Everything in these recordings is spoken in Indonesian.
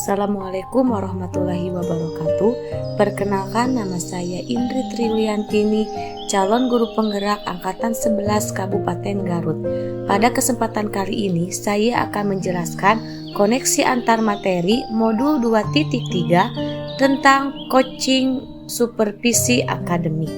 Assalamualaikum warahmatullahi wabarakatuh. Perkenalkan, nama saya Indri Triliantini, calon guru penggerak Angkatan 11 Kabupaten Garut. Pada kesempatan kali ini, saya akan menjelaskan koneksi antar materi modul 2.3 tentang coaching supervisi akademik.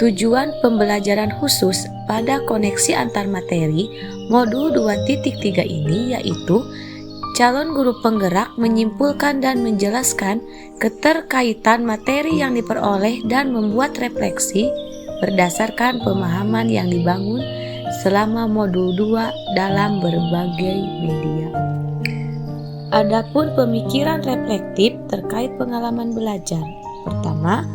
Tujuan pembelajaran khusus pada koneksi antar materi modul 2.3 ini yaitu calon guru penggerak menyimpulkan dan menjelaskan keterkaitan materi yang diperoleh dan membuat refleksi berdasarkan pemahaman yang dibangun selama modul 2 dalam berbagai media. Adapun pemikiran reflektif terkait pengalaman belajar. Pertama,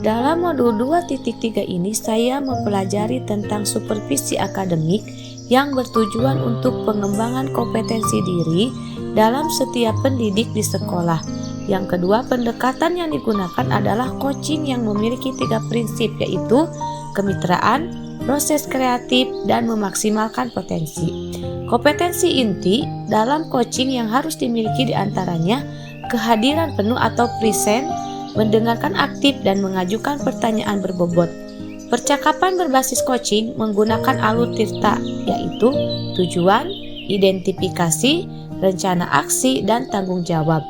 dalam modul 2.3 ini saya mempelajari tentang supervisi akademik yang bertujuan untuk pengembangan kompetensi diri dalam setiap pendidik di sekolah. Yang kedua, pendekatan yang digunakan adalah coaching yang memiliki 3 prinsip, yaitu kemitraan, proses kreatif, dan memaksimalkan potensi. Kompetensi inti dalam coaching yang harus dimiliki diantaranya kehadiran penuh atau present, mendengarkan aktif, dan mengajukan pertanyaan berbobot. Percakapan berbasis coaching menggunakan alur tirta, yaitu tujuan, identifikasi, rencana aksi, dan tanggung jawab.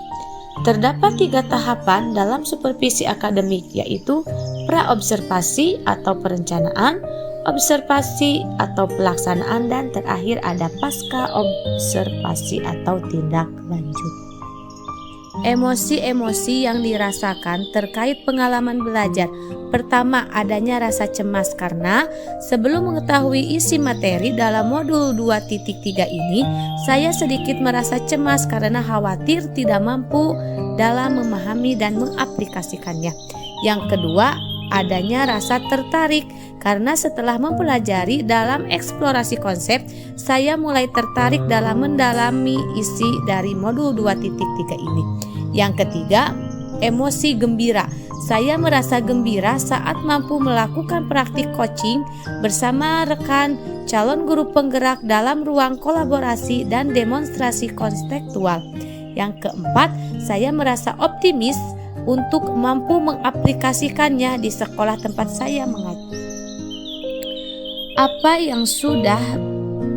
Terdapat 3 tahapan dalam supervisi akademik, yaitu praobservasi atau perencanaan, observasi atau pelaksanaan, dan terakhir ada pasca observasi atau tindak lanjut. Emosi-emosi yang dirasakan terkait pengalaman belajar. Pertama, adanya rasa cemas karena sebelum mengetahui isi materi dalam modul 2.3 ini, saya sedikit merasa cemas karena khawatir tidak mampu dalam memahami dan mengaplikasikannya. Yang kedua, adanya rasa tertarik karena setelah mempelajari dalam eksplorasi konsep, saya mulai tertarik dalam mendalami isi dari modul 2.3 ini. Yang ketiga, emosi gembira. Saya merasa gembira saat mampu melakukan praktik coaching bersama rekan calon guru penggerak dalam ruang kolaborasi dan demonstrasi konseptual. Yang keempat, saya merasa optimis untuk mampu mengaplikasikannya di sekolah tempat saya mengajar. Apa yang sudah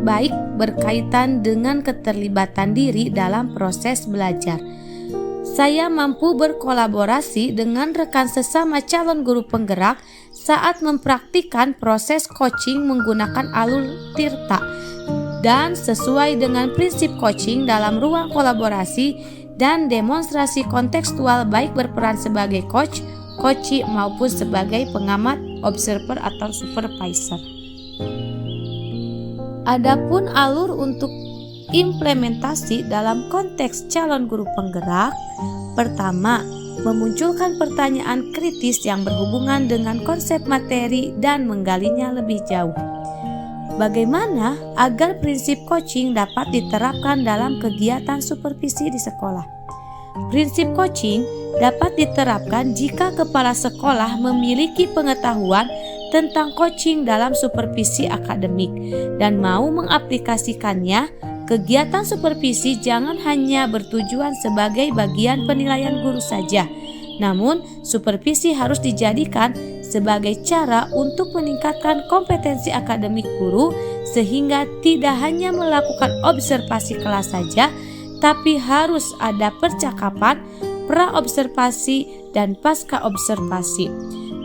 baik berkaitan dengan keterlibatan diri dalam proses belajar. Saya mampu berkolaborasi dengan rekan sesama calon guru penggerak saat mempraktikkan proses coaching menggunakan alur tirta dan sesuai dengan prinsip coaching dalam ruang kolaborasi dan demonstrasi kontekstual, baik berperan sebagai coach, coachee maupun sebagai pengamat, observer atau supervisor. Adapun alur untuk implementasi dalam konteks calon guru penggerak. Pertama, memunculkan pertanyaan kritis yang berhubungan dengan konsep materi dan menggalinya lebih jauh. Bagaimana agar prinsip coaching dapat diterapkan dalam kegiatan supervisi di sekolah? Prinsip coaching dapat diterapkan jika kepala sekolah memiliki pengetahuan tentang coaching dalam supervisi akademik dan mau mengaplikasikannya. Kegiatan supervisi jangan hanya bertujuan sebagai bagian penilaian guru saja, namun supervisi harus dijadikan sebagai cara untuk meningkatkan kompetensi akademik guru sehingga tidak hanya melakukan observasi kelas saja, tapi harus ada percakapan, praobservasi, dan pasca observasi.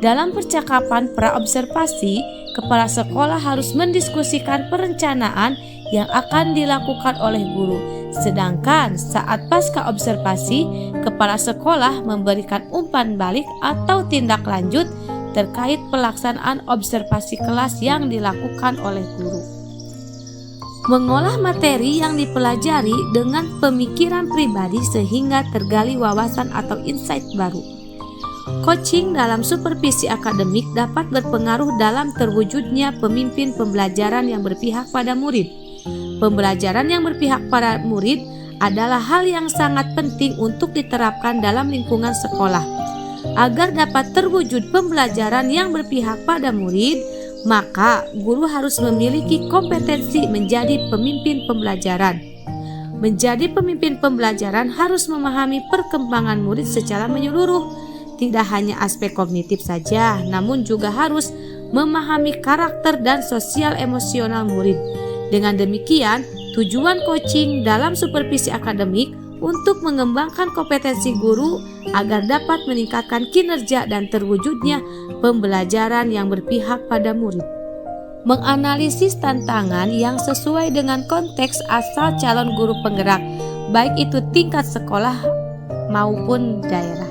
Dalam percakapan praobservasi, kepala sekolah harus mendiskusikan perencanaan yang akan dilakukan oleh guru. Sedangkan saat pasca observasi, kepala sekolah memberikan umpan balik atau tindak lanjut terkait pelaksanaan observasi kelas yang dilakukan oleh guru. Mengolah materi yang dipelajari dengan pemikiran pribadi sehingga tergali wawasan atau insight baru. Coaching dalam supervisi akademik dapat berpengaruh dalam terwujudnya pemimpin pembelajaran yang berpihak pada murid. Pembelajaran yang berpihak pada murid adalah hal yang sangat penting untuk diterapkan dalam lingkungan sekolah. Agar dapat terwujud pembelajaran yang berpihak pada murid, maka guru harus memiliki kompetensi menjadi pemimpin pembelajaran. Menjadi pemimpin pembelajaran harus memahami perkembangan murid secara menyeluruh, tidak hanya aspek kognitif saja, namun juga harus memahami karakter dan sosial emosional murid. Dengan demikian, tujuan coaching dalam supervisi akademik untuk mengembangkan kompetensi guru agar dapat meningkatkan kinerja dan terwujudnya pembelajaran yang berpihak pada murid. Menganalisis tantangan yang sesuai dengan konteks asal calon guru penggerak, baik itu tingkat sekolah maupun daerah.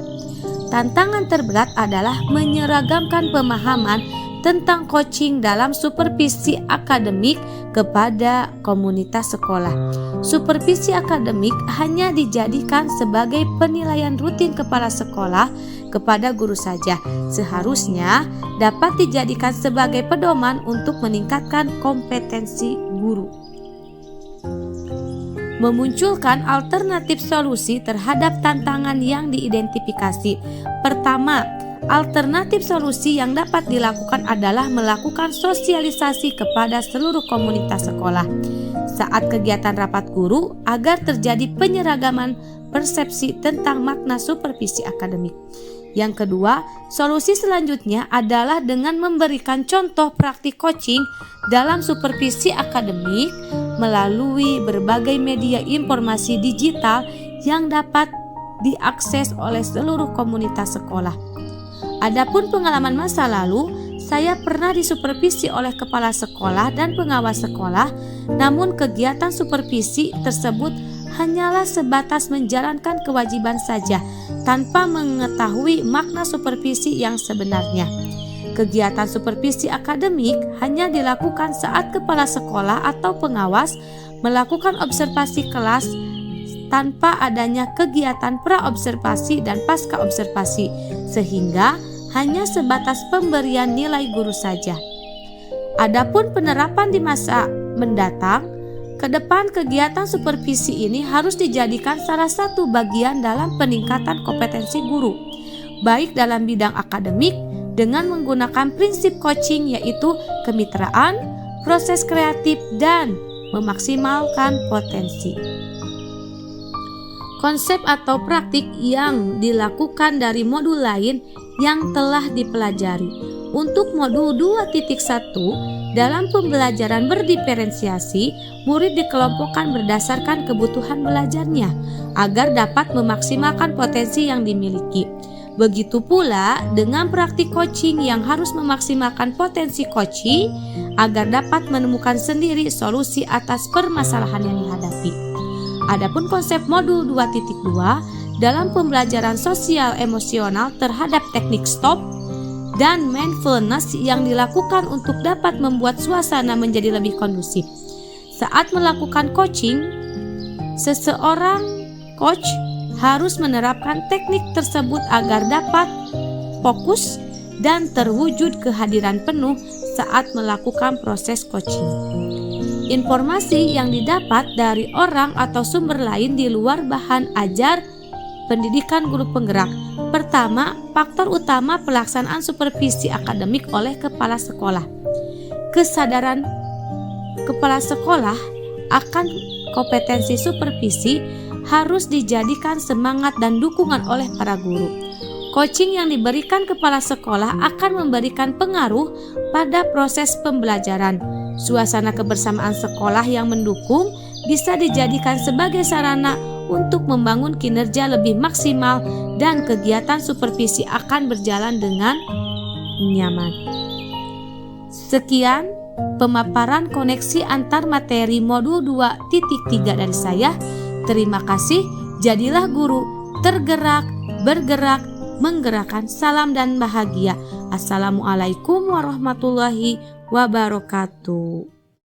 Tantangan terberat adalah menyeragamkan pemahaman tentang coaching dalam supervisi akademik kepada komunitas sekolah. Supervisi akademik hanya dijadikan sebagai penilaian rutin kepala sekolah kepada guru saja. Seharusnya dapat dijadikan sebagai pedoman untuk meningkatkan kompetensi guru. Memunculkan alternatif solusi terhadap tantangan yang diidentifikasi. Pertama, alternatif solusi yang dapat dilakukan adalah melakukan sosialisasi kepada seluruh komunitas sekolah saat kegiatan rapat guru agar terjadi penyeragaman persepsi tentang makna supervisi akademik. Yang kedua, solusi selanjutnya adalah dengan memberikan contoh praktik coaching dalam supervisi akademik melalui berbagai media informasi digital yang dapat diakses oleh seluruh komunitas sekolah. Adapun pengalaman masa lalu, saya pernah disupervisi oleh kepala sekolah dan pengawas sekolah, namun kegiatan supervisi tersebut hanyalah sebatas menjalankan kewajiban saja tanpa mengetahui makna supervisi yang sebenarnya. Kegiatan supervisi akademik hanya dilakukan saat kepala sekolah atau pengawas melakukan observasi kelas tanpa adanya kegiatan pra-observasi dan pasca-observasi, sehingga hanya sebatas pemberian nilai guru saja. Adapun penerapan di masa mendatang, ke depan kegiatan supervisi ini harus dijadikan salah satu bagian dalam peningkatan kompetensi guru, baik dalam bidang akademik dengan menggunakan prinsip coaching yaitu kemitraan, proses kreatif, dan memaksimalkan potensi. Konsep atau praktik yang dilakukan dari modul lain yang telah dipelajari. Untuk modul 2.1 dalam pembelajaran berdiferensiasi, murid dikelompokkan berdasarkan kebutuhan belajarnya agar dapat memaksimalkan potensi yang dimiliki. Begitu pula dengan praktik coaching yang harus memaksimalkan potensi coaching agar dapat menemukan sendiri solusi atas permasalahan yang dihadapi. Adapun konsep modul 2.2 dalam pembelajaran sosial emosional terhadap teknik stop dan mindfulness yang dilakukan untuk dapat membuat suasana menjadi lebih kondusif. Saat melakukan coaching, seseorang coach harus menerapkan teknik tersebut agar dapat fokus dan terwujud kehadiran penuh saat melakukan proses coaching. Informasi yang didapat dari orang atau sumber lain di luar bahan ajar pendidikan guru penggerak. Pertama, faktor utama pelaksanaan supervisi akademik oleh kepala sekolah. Kesadaran kepala sekolah akan kompetensi supervisi harus dijadikan semangat dan dukungan oleh para guru. Coaching yang diberikan kepala sekolah akan memberikan pengaruh pada proses pembelajaran. Suasana kebersamaan sekolah yang mendukung bisa dijadikan sebagai sarana untuk membangun kinerja lebih maksimal dan kegiatan supervisi akan berjalan dengan nyaman. Sekian pemaparan koneksi antar materi modul 2.3 dari saya. Terima kasih. Jadilah guru, tergerak, bergerak, menggerakkan. Salam dan bahagia. Assalamualaikum warahmatullahi wabarakatuh.